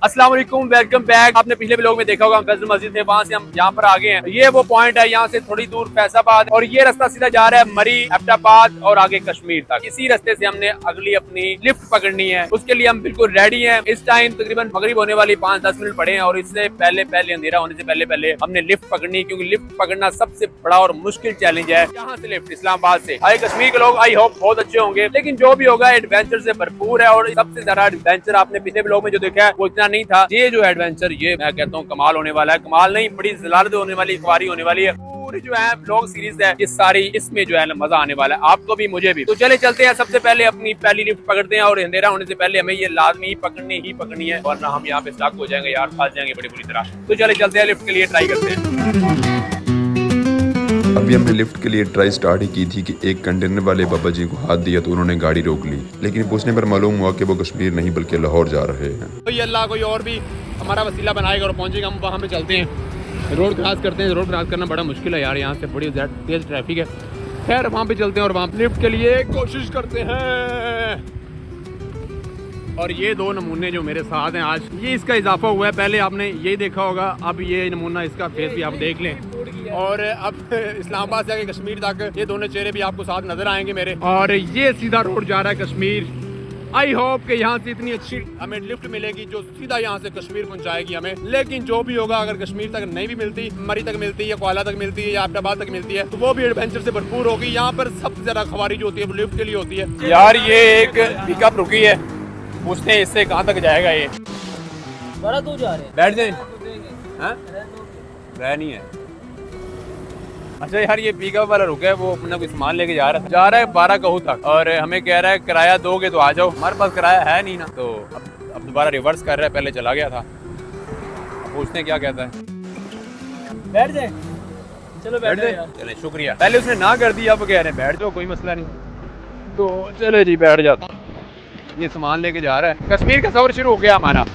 अस्सलाम वालेकुम, welcome back. आपने पिछले व्लॉग में देखा होगा हम फैसल मस्जिद थे, वहाँ से हम यहाँ पर आ गए हैं। ये वो पॉइंट है, यहाँ से थोड़ी दूर फैसाबाद और ये रास्ता सीधा जा रहा है मरी, एबटाबाद और आगे कश्मीर तक। इसी रास्ते से हमने अगली अपनी लिफ्ट पकड़नी है, उसके लिए हम बिल्कुल रेडी हैं। इस टाइम तकरीबन मगरिब होने वाली 5-10 मिनट पड़े हैं और इससे पहले अंधेरा होने से पहले हमने लिफ्ट पकड़नी है, क्योंकि लिफ्ट पकड़ना सबसे बड़ा और मुश्किल चैलेंज है। यहाँ से लिफ्ट इस्लामाबाद से आए कश्मीर के लोग आई होप बहुत अच्छे होंगे, लेकिन जो भी होगा एडवेंचर से भरपूर है। और सबसे ज्यादा एडवेंचर आपने पिछले व्लॉग में जो देखा है वो इतना नहीं था। ये जो एडवेंचर, ये मैं कहता हूँ कमाल होने वाला है। कमाल नहीं, बड़ी जलालत होने वाली, इकबारी होने वाली है। पूरी जो है व्लॉग सीरीज है ये सारी, इसमें जो है ना मजा आने वाला है आपको भी मुझे भी। तो चले चलते हैं, सबसे पहले अपनी पहली लिफ्ट पकड़ते हैं और अंधेरा होने से पहले हमें ये लाजमी ही पकड़नी है, वरना हम यहाँ पे स्टक हो जाएंगे यार, फंस जाएंगे बड़ी बुरी तरह। तो चले चलते हैं, लिफ्ट के लिए ट्राई करते हैं। अभी हमने लिफ्ट के लिए ट्राई स्टार्ट ही की थी कि एक कंटेनर वाले बाबा जी को हाथ दिया तो उन्होंने गाड़ी रोक ली, लेकिन पूछने पर मालूम हुआ कि वो कश्मीर नहीं बल्कि लाहौर जा रहे हैं। तो ये अल्लाह कोई और भी हमारा वसीला बनाएगा और पहुंचेगा, हम वहाँ पे चलते हैं। रोड क्रॉस करते हैं। रोड क्रॉस करना बड़ा मुश्किल है यार, यहाँ से बड़ी तेज ट्रैफिक है। खैर वहाँ पे चलते हैं और वहाँ लिफ्ट के लिए कोशिश करते हैं। और ये दो नमूने जो मेरे साथ हैं आज, ये इसका इजाफा हुआ है। पहले आपने यही देखा होगा, अब ये नमूना इसका फेस भी आप देख लें। और अब इस्लामाबाद से आगे कश्मीर तक ये दोनों चेहरे भी आपको साथ नजर आएंगे मेरे। और ये सीधा रोड जा रहा है कश्मीर। आई होप कि यहाँ से इतनी अच्छी हमें लिफ्ट मिलेगी जो सीधा यहाँ से कश्मीर पहुँचाएगी हमें। लेकिन जो भी होगा, अगर कश्मीर तक नहीं भी मिलती, मरी तक मिलती है, कोयला तक मिलती है या एबटाबाद तक मिलती है, तो वो भी एडवेंचर से भरपूर होगी। यहाँ पर सबसे ज्यादा खवारी जो होती है वो लिफ्ट के लिए होती है। यार ये एक पिकअप रुकी है, पूछते हैं इससे कहाँ तक जाएगा। ये बड़ा दूर जा रहे हैं, बैठ जाए, रह नहीं है। अच्छा यार ये पिकअप वाला रुका है, वो अपना कोई सामान लेके जा रहा है 12 कहू तक, और हमें कह रहा है किराया दोगे तो आ जाओ। हमारे पास किराया है नहीं ना, तो अब दोबारा रिवर्स कर रहा है, पहले चला गया था। अब पूछते हैं क्या कहता है। बैठ जाए, चलो बैठ जाए, चले शुक्रिया। पहले उसने ना कर दी, अब कह रहे हैं बैठ जाओ, कोई मसला नहीं। तो चले जी बैठ जाता। ये सामान लेके जा रहा है। कश्मीर का सफर शुरू हो गया हमारा।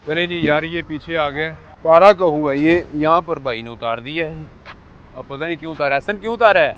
चले जी यार, ये पीछे आ गए। 12 का हुआ ये, यहाँ पर भाई ने उतार दिया है। अब पता नहीं क्यों उतारा है, सन क्यों उतारा है।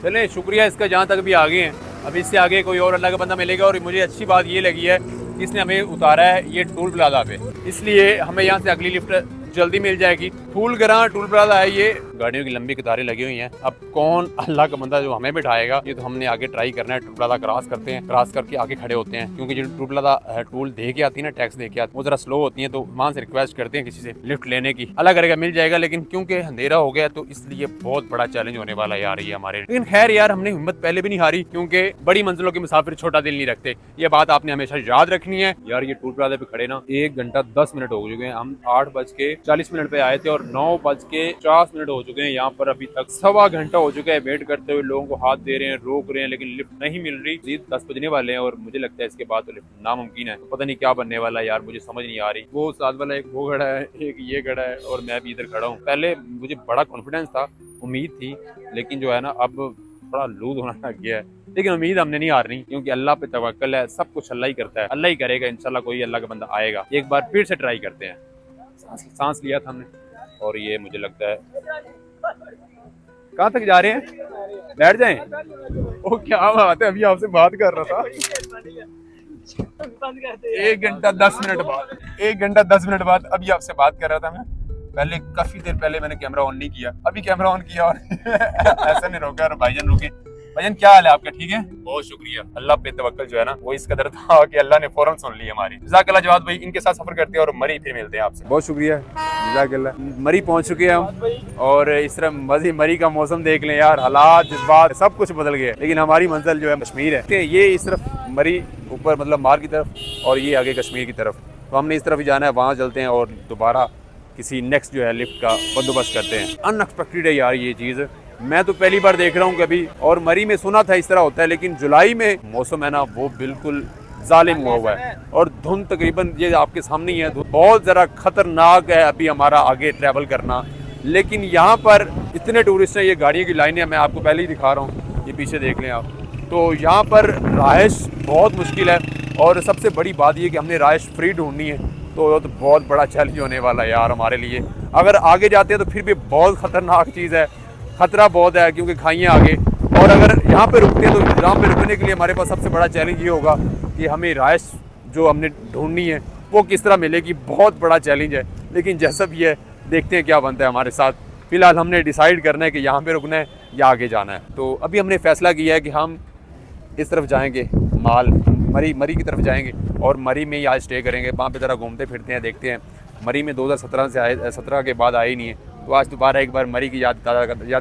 चले शुक्रिया इसका, जहाँ तक भी आगे हैं। अब इससे आगे कोई और अल्लाह का बंदा मिलेगा। और मुझे अच्छी बात ये लगी है, इसने हमें उतारा है ये टूल प्लाजा पे, इसलिए हमें यहाँ से अगली लिफ्ट जल्दी मिल जाएगी। फूलगरां टूल प्लाजा है ये, गाड़ियों की लंबी कतारें लगी हुई हैं। अब कौन अल्लाह का बंदा जो हमें बिठाएगा, ये तो हमने आगे ट्राई करना है। टूल प्लाजा क्रॉस करते हैं, क्रॉस करके आगे खड़े होते हैं, क्योंकि जो टूल प्लाजा टूल दे के आती है ना, टैक्स दे के आती है, वो जरा स्लो होती है, तो वहाँ से रिक्वेस्ट करते हैं किसी से लिफ्ट लेने की। अल्लाह करेगा मिल जाएगा, लेकिन क्योंकि अंधेरा हो गया तो इसलिए बहुत बड़ा चैलेंज होने वाला यार ये हमारे। लेकिन खैर यार, हमने हिम्मत पहले भी नहीं हारी, क्योंकि बड़ी मंजिलों के मुसाफिर छोटा दिल नहीं रखते। ये बात आपने हमेशा याद रखनी है यार। ये टूल प्लाजा पे खड़े ना 1 घंटा 10 मिनट हो चुके हैं। हम 8:40 पे आए थे और 9:50 हो चुके हैं। यहाँ पर अभी तक 1.25 घंटा हो चुका है वेट करते हुए। लोगों को हाथ दे रहे हैं, रोक रहे हैं, लेकिन लिफ्ट नहीं मिल रही। 10 बजने वाले हैं और मुझे लगता है इसके बाद तो लिफ्ट नामुमकिन है। तो पता नहीं क्या बनने वाला है यार, मुझे समझ नहीं आ रही। वो साथ वाला एक वो खड़ा है, एक ये खड़ा है और मैं भी इधर खड़ा हूँ। पहले मुझे बड़ा कॉन्फिडेंस था, उम्मीद थी, लेकिन जो है ना अब थोड़ा लूज होना लग गया है। लेकिन उम्मीद हमने नहीं हारनी, क्योंकि अल्लाह पे तवक्कल है। सब कुछ अल्लाह ही करता है, अल्लाह ही करेगा इंशाल्लाह। कोई अल्लाह का बंदा आएगा। एक बार फिर से ट्राई करते हैं। सांस लिया था हमने और ये मुझे लगता है, कहाँ तक जा रहे हैं, बैठ जाएं। ओ क्या बात है, अभी आपसे बात कर रहा था। 1 घंटा 10 मिनट बाद, 1 घंटा 10 मिनट बाद अभी आपसे बात कर रहा था मैं। पहले काफी देर पहले मैंने कैमरा ऑन नहीं किया, अभी कैमरा ऑन किया और ऐसा नहीं रोका। और भाईजान रुके। भाईजान क्या हाल है आपका, ठीक है? बहुत शुक्रिया। अल्लाह पे तवक्कल जो है ना, वो इस कदर था कि अल्लाह ने फौरन सुन ली हमारी। जज़ाकल्लाह जवाद भाई, इनके साथ सफर करते हैं और मरी फिर मिलते हैं आपसे। बहुत शुक्रिया, जज़ाकल्लाह। मरी पहुंच चुके हैं हम और इस तरह मरी का मौसम देख लें यार, हालात जज्बात सब कुछ बदल गए। लेकिन हमारी मंजिल जो है कश्मीर है। ये इस तरफ मरी ऊपर मतलब मार की तरफ और ये आगे कश्मीर की तरफ, तो हमने इस तरफ ही जाना है। वहाँ चलते हैं और दोबारा किसी नेक्स्ट जो है लिफ्ट का बंदोबस्त करते हैं। अनएक्सपेक्टेड है यार ये चीज़, मैं तो पहली बार देख रहा हूँ कभी। और मरी में सुना था इस तरह होता है, लेकिन जुलाई में मौसम है ना वो बिल्कुल जालिम हुआ है और धुंध तकरीबन ये आपके सामने ही है। बहुत ज़रा खतरनाक है अभी हमारा आगे ट्रैवल करना। लेकिन यहाँ पर इतने टूरिस्ट हैं, ये गाड़ियों की लाइनें मैं आपको पहले ही दिखा रहा हूँ, ये पीछे देख लें आप। तो यहाँ पर रहाइश बहुत मुश्किल है और सबसे बड़ी बात ये कि हमने रहाइश फ्री ढूंढनी है। तो बहुत बड़ा चैलेंज होने वाला है यार हमारे लिए। अगर आगे जाते हैं तो फिर भी बहुत ख़तरनाक चीज़ है, ख़तरा बहुत है क्योंकि खाइयाँ आगे। और अगर यहाँ पे रुकते हैं तो यहाँ पे रुकने के लिए हमारे पास सबसे बड़ा चैलेंज ये होगा कि हमें राइस जो हमने ढूंढनी है वो किस तरह मिलेगी, बहुत बड़ा चैलेंज है। लेकिन जैसा भी है देखते हैं क्या बनता है हमारे साथ। फ़िलहाल हमने डिसाइड करना है कि यहाँ पे रुकना है या आगे जाना है। तो अभी हमने फ़ैसला किया है कि हम इस तरफ जाएंगे, मरी की तरफ जाएंगे और मरी में ही आज स्टे करेंगे। वहाँ पे ज़रा घूमते फिरते हैं, देखते हैं। मरी में 2017 से आए, 17 के बाद आए ही नहीं है, तो आज दोबारा एक बार मरी की यादें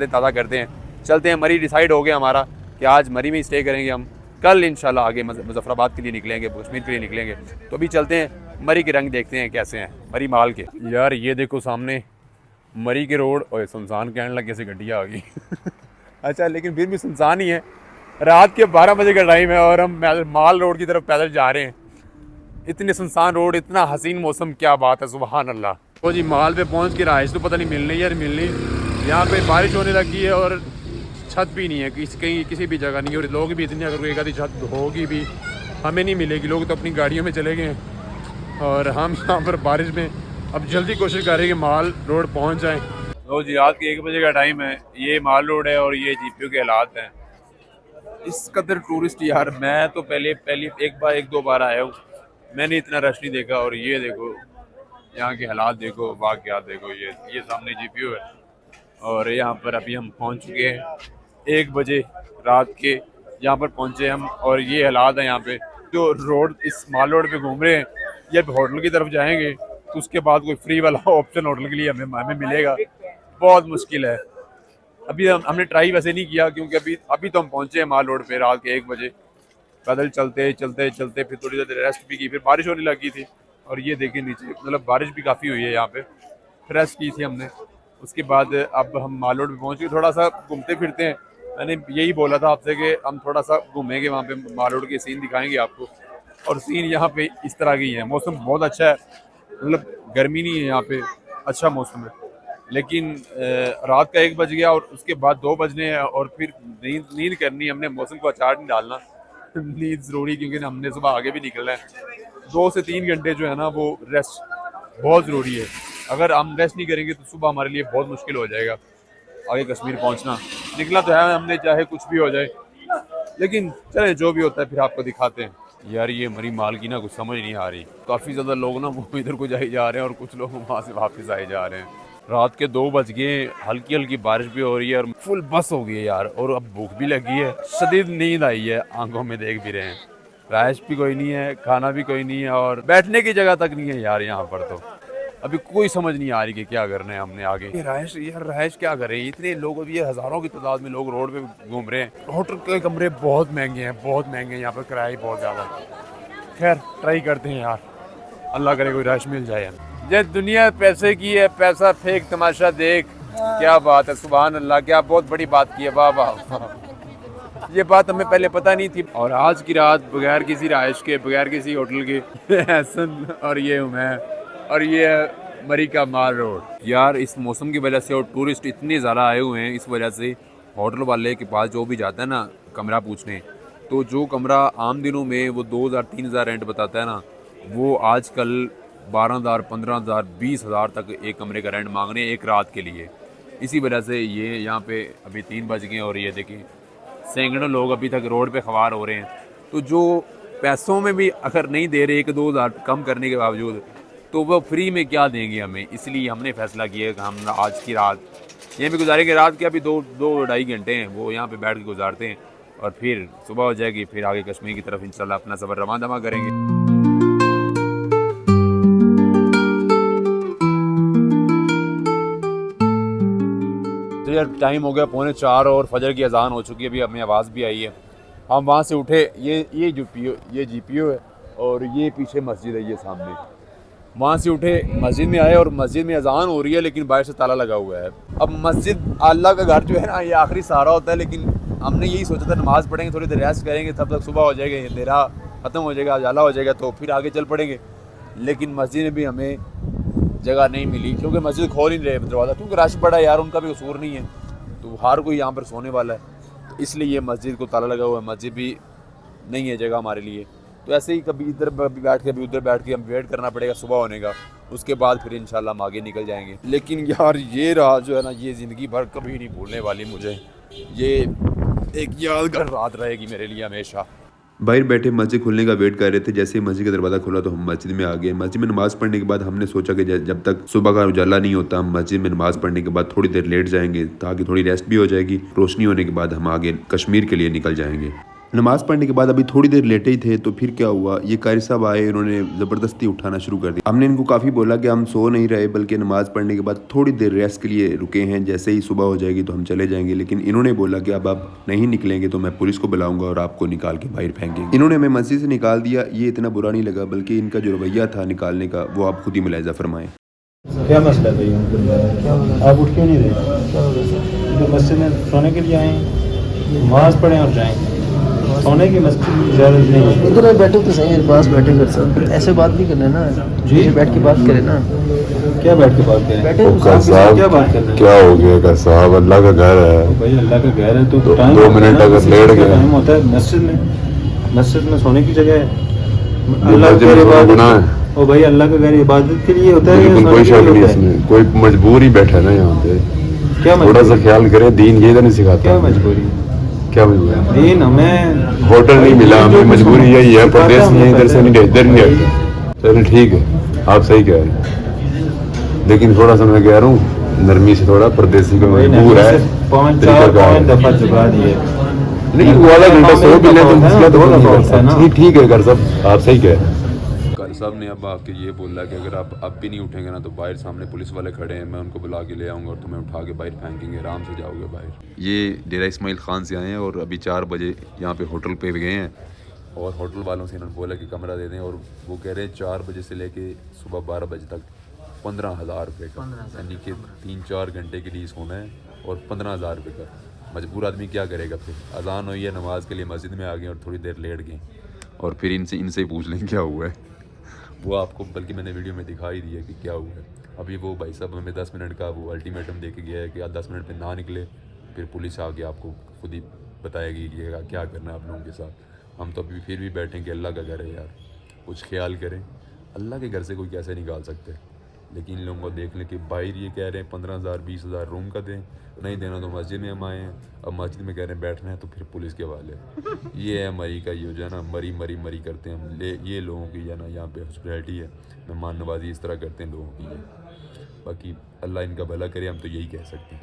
ताज़ा करते हैं। चलते हैं, मरी डिसाइड हो गया हमारा कि आज मरी में ही स्टे करेंगे हम। कल इंशाल्लाह आगे मुजफ्फराबाद के लिए निकलेंगे, कश्मीर के लिए निकलेंगे। तो अभी चलते हैं, मरी के रंग देखते हैं कैसे हैं मरी माल के। यार ये देखो सामने मरी के रोड, और सुनसान कहने लगे से गड्डियाँ आ गई अच्छा, लेकिन फिर भी सुनसान ही है। रात के 12 बजे का टाइम है और हम माल रोड की तरफ पैदल जा रहे हैं। इतने सुनसान रोड, इतना हसीन मौसम, क्या बात है, सुबहान अल्लाह। तो जी माल पे पहुंच के रहाइश तो पता नहीं मिलनी यार मिलनी। यहाँ पे बारिश होने लगी है और छत भी नहीं है, कहीं किसी भी जगह नहीं है। और लोग भी इतनी, अगर एक आधी छत होगी भी हमें नहीं मिलेगी। लोग तो अपनी गाड़ियों में चले गए हैं और हम यहाँ पर बारिश में अब जल्दी कोशिश कर रहे हैं कि माल रोड पहुँच जाएँ। तो जी रात के 1 बजे का टाइम है, ये माल रोड है और ये GPO के हालात हैं। इस कदर टूरिस्ट यार, मैं तो पहले एक दो बार आया हूँ, मैंने इतना रश नहीं देखा। और ये देखो यहाँ के हालात देखो, वाक़यात देखो। ये सामने GPO है और यहाँ पर अभी हम पहुँच चुके हैं 1 बजे रात के, यहाँ पर पहुँचे हम। और ये हालात है यहाँ पे, जो रोड इस माल रोड पे घूम रहे हैं। ये होटल की तरफ जाएंगे तो उसके बाद कोई फ्री वाला ऑप्शन होटल के लिए हमें मिलेगा, बहुत मुश्किल है। अभी हमने ट्राई वैसे नहीं किया क्योंकि अभी तो हम पहुँचे हैं माल रोड पे रात के 1 बजे। पैदल चलते फिर थोड़ी देर रेस्ट भी की, फिर बारिश होने लगी थी। और ये देखिए नीचे, मतलब बारिश भी काफ़ी हुई है यहाँ पे। रेस्ट की थी हमने, उसके बाद अब हम माल रोड पे पहुँच गए। थोड़ा सा घूमते फिरते हैं, मैंने यही बोला था आपसे कि हम थोड़ा सा घूमेंगे, वहाँ पे माल रोड के सीन दिखाएंगे आपको। और सीन यहाँ पे इस तरह की है, मौसम बहुत अच्छा है, मतलब गर्मी नहीं है यहाँ पे, अच्छा मौसम है। लेकिन रात का 1 बज गया और उसके बाद 2 बजने हैं और फिर नींद करनी है। हमने मौसम को अचार नहीं डालना नींद ज़रूरी, क्योंकि हमने सुबह आगे भी निकलना है। 2 से 3 घंटे जो है ना, वो रेस्ट बहुत ज़रूरी है। अगर हम रेस्ट नहीं करेंगे तो सुबह हमारे लिए बहुत मुश्किल हो जाएगा आगे कश्मीर पहुंचना। निकला तो है हमने, चाहे कुछ भी हो जाए, लेकिन चले जो भी होता है फिर आपको दिखाते हैं। यार ये मरी माल की ना कुछ समझ नहीं आ रही, काफ़ी ज़्यादा लोग ना वो इधर को जाए जा रहे हैं और कुछ लोग वहाँ से वापस आए जा रहे हैं। रात के 2 बज गए, हल्की हल्की बारिश भी हो रही है और फुल बस हो गई है यार। और अब भूख भी लगी है, शदीद नींद आई है, आंखों में देख भी रहे हैं। राइश भी कोई नहीं है, खाना भी कोई नहीं है और बैठने की जगह तक नहीं है यार यहाँ पर। तो अभी कोई समझ नहीं आ रही कि क्या करना है हमने आगे। राइश क्या करें, इतने लोग, अभी हज़ारों की तादाद में लोग रोड पे घूम रहे हैं। होटल के कमरे बहुत महंगे हैं, बहुत महंगे हैं यहाँ पर, किराए बहुत ज़्यादा। खैर ट्राई करते हैं यार, अल्लाह करे कोई राइश मिल जाए। ये दुनिया पैसे की है, पैसा फेंक तमाशा देख, क्या बात है, सुभान अल्लाह, क्या बहुत बड़ी बात की है, वाह वाह। ये बात हमें पहले पता नहीं थी। और आज की रात बगैर किसी राइश के, बगैर किसी होटल के हसन और ये हूँ मैं, और ये है मरी का माल रोड। यार इस मौसम की वजह से और टूरिस्ट इतने ज़्यादा आए हुए हैं, इस वजह से होटल वाले के पास जो भी जाता है ना कमरा पूछने, तो जो कमरा आम दिनों में वो 2000-3000 रेंट बताता है ना, वो आजकल 12,000, 15,000, 20,000 तक एक कमरे का रेंट मांग रहे हैं एक रात के लिए। इसी वजह से ये यहाँ पे अभी 3 बज गए और ये देखिए सैकड़ों लोग अभी तक रोड पे ख्वार हो रहे हैं। तो जो पैसों में भी अगर नहीं दे रहे 1-2 हज़ार कम करने के बावजूद, तो वो फ्री में क्या देंगे हमें। इसलिए हमने फ़ैसला किया कि हम आज की रात यहीं पे गुजारेंगे। रात के अभी 2-2.5 घंटे हैं वो यहाँ पे बैठ के गुजारते हैं और फिर सुबह हो जाएगी, फिर आगे कश्मीर की तरफ इंशाल्लाह अपना सफ़र रवां दवा करेंगे। तो यार टाइम हो गया 3:45 और फजर की अजान हो चुकी है, अभी हमें आवाज़ भी आई है। हम वहाँ से उठे, ये GPO है और ये पीछे मस्जिद है, ये सामने। वहाँ से उठे, मस्जिद में आए और मस्जिद में अजान हो रही है लेकिन बाहर से ताला लगा हुआ है। अब मस्जिद अल्लाह का घर जो है ना, ये आखिरी सहारा होता है, लेकिन हमने यही सोचा था नमाज़ पढ़ेंगे, थोड़ी देर रेस्ट करेंगे, तब तक सुबह हो जाएगा, अंधेरा ख़त्म हो जाएगा, उजाला हो जाएगा, तो फिर आगे चल पड़ेंगे। लेकिन मस्जिद में भी हमें जगह नहीं मिली क्योंकि मस्जिद खोल ही नहीं रहे दरवाज़ा, क्योंकि रश बड़ा है यार, उनका भी कसूर नहीं है, तो हर कोई यहाँ पर सोने वाला है, तो इसलिए ये मस्जिद को ताला लगा हुआ है। मस्जिद भी नहीं है जगह हमारे लिए, तो ऐसे ही कभी इधर बैठ के कभी उधर बैठ के हम वेट करना पड़ेगा सुबह होने का, उसके बाद फिर इंशाल्लाह हम आगे निकल जाएंगे। लेकिन यार ये रात जो है ना, ये ज़िंदगी भर कभी नहीं भूलने वाली मुझे, ये एक यादगार रात रहेगी मेरे लिए हमेशा। बाहर बैठे मस्जिद खुलने का वेट कर रहे थे। जैसे ही मस्जिद का दरवाज़ा खुला तो हम मस्जिद में आ गए। मस्जिद में नमाज़ पढ़ने के बाद हमने सोचा कि जब तक सुबह का उजाला नहीं होता हम मस्जिद में नमाज़ पढ़ने के बाद थोड़ी देर लेट जाएंगे ताकि थोड़ी रेस्ट भी हो जाएगी। रोशनी होने के बाद हम आगे कश्मीर के लिए निकल जाएंगे। नमाज़ पढ़ने के बाद अभी थोड़ी देर लेटे ही थे तो फिर क्या हुआ, ये कारी साहब आए, इन्होंने ज़बरदस्ती उठाना शुरू कर दिया। हमने इनको काफ़ी बोला कि हम सो नहीं रहे बल्कि नमाज़ पढ़ने के बाद थोड़ी देर रेस्ट के लिए रुके हैं, जैसे ही सुबह हो जाएगी तो हम चले जाएंगे। लेकिन इन्होंने बोला कि अब आप नहीं निकलेंगे तो मैं पुलिस को बुलाऊंगा और आपको निकाल के बाहर फेंकेंगे। इन्होंने हमें मस्जिद से निकाल दिया। ये इतना बुरा नहीं लगा, बल्कि इनका जो रवैया था निकालने का वो आप खुद ही मुलाहिजा फरमाएं। क्या मसला है भाई, आप उठ क्यों नहीं रहे? तो मस्जिद में सोने के लिए आए, नमाज पढ़ें और जाएं। सोने की मस्जिद की इजाज़त नहीं है। इधर बैठो तो सही, पास बैठे कर सब ऐसे बात नहीं करना ना जी, बैठ के बात करें ना। क्या बैठ के बात करें? बैठे क्या बात करना है? क्या हो गया का साहब, अल्लाह का घर है भाई, अल्लाह का घर है तो दो टाइम मिनट अगर लेट गए टाइम होता है। मस्जिद में सोने की जगह है। अल्लाह मस्जिद में की सोना इबादत, गुनाह है। ओ भाई, अल्लाह का घर इबादत के लिए होता है या बिल्कुल सोने कोई के लिए शक नहीं होता है? इसमें, कोई मजबूर ही बैठा है ना यहाँ पे। क्या थोड़ा सा मजबूरी? ख्याल करे, दीन ये तो नहीं सिखाता। क्या मजबूरी? क्या मजबूरी? दीन हमें होटल नहीं मिला, हमें मजबूरी यही है, परदेश में इधर से नहीं इधर नहीं हटते। चलो ठीक है, आप सही कह रहे हैं, लेकिन थोड़ा सा मैं कह रहा हूँ नरमी से, थोड़ा परदेसी को मजबूर है। 5 दफा जगा दिए। नहीं वो वाला घंटा सो भी ले तो मसला तो नहीं करता ना। ठीक ठीक है, कर सब आप सही कह रहे हैं। कारी साहब ने अब आके ये बोला कि अगर आप अब भी नहीं उठेंगे ना तो बाहर सामने पुलिस वाले खड़े हैं, मैं उनको बुला के ले आऊँगा और तुम्हें उठा के बाहर फेंकेंगे, आराम से जाओगे बाहर। ये डेरा इस्माइल खान से आए हैं और अभी 4 बजे यहाँ पे होटल पे गए हैं और होटल वालों से इन्होंने बोला कि कमरा दे दें, और वो कह रहे हैं 4 बजे से लेके सुबह 12 बजे तक 15,000 रुपये का, यानी कि 3-4 घंटे के लिए सोना है और 15,000 रुपये का। मजबूर आदमी क्या करेगा? फिर अजान हुई है, नमाज के लिए मस्जिद में आ गए और थोड़ी देर लेट गए और फिर इनसे ही पूछ लें क्या हुआ है। वो आपको बल्कि मैंने वीडियो में दिखाई दिया कि क्या हुआ है। अभी वो भाई साहब हमें 10 मिनट का वो अल्टीमेटम दे के गया है कि आप 10 मिनट में ना निकले फिर पुलिस आके आपको खुद ही बताएगी कि क्या करना है आप लोगों के साथ। हम तो अभी फिर भी बैठें कि अल्लाह का घर है यार, कुछ ख्याल करें। अल्लाह के घर से कोई कैसे निकाल सकते हैं? लेकिन इन लोगों को देख लें कि बाहर ये कह रहे हैं 15,000 20,000 रूम का दें, नहीं देना तो मस्जिद में हम आए हैं, अब मस्जिद में कह रहे हैं बैठना है तो फिर पुलिस के हवाले। ये है मरी का, ये जो है ना मरी करते हैं हम। ये लोगों की है ना यहाँ पे हॉस्पिटैलिटी है, मेहमान नवाजी इस तरह करते हैं लोगों की। बाकी अल्लाह इनका भला करे, हम तो यही कह सकते हैं।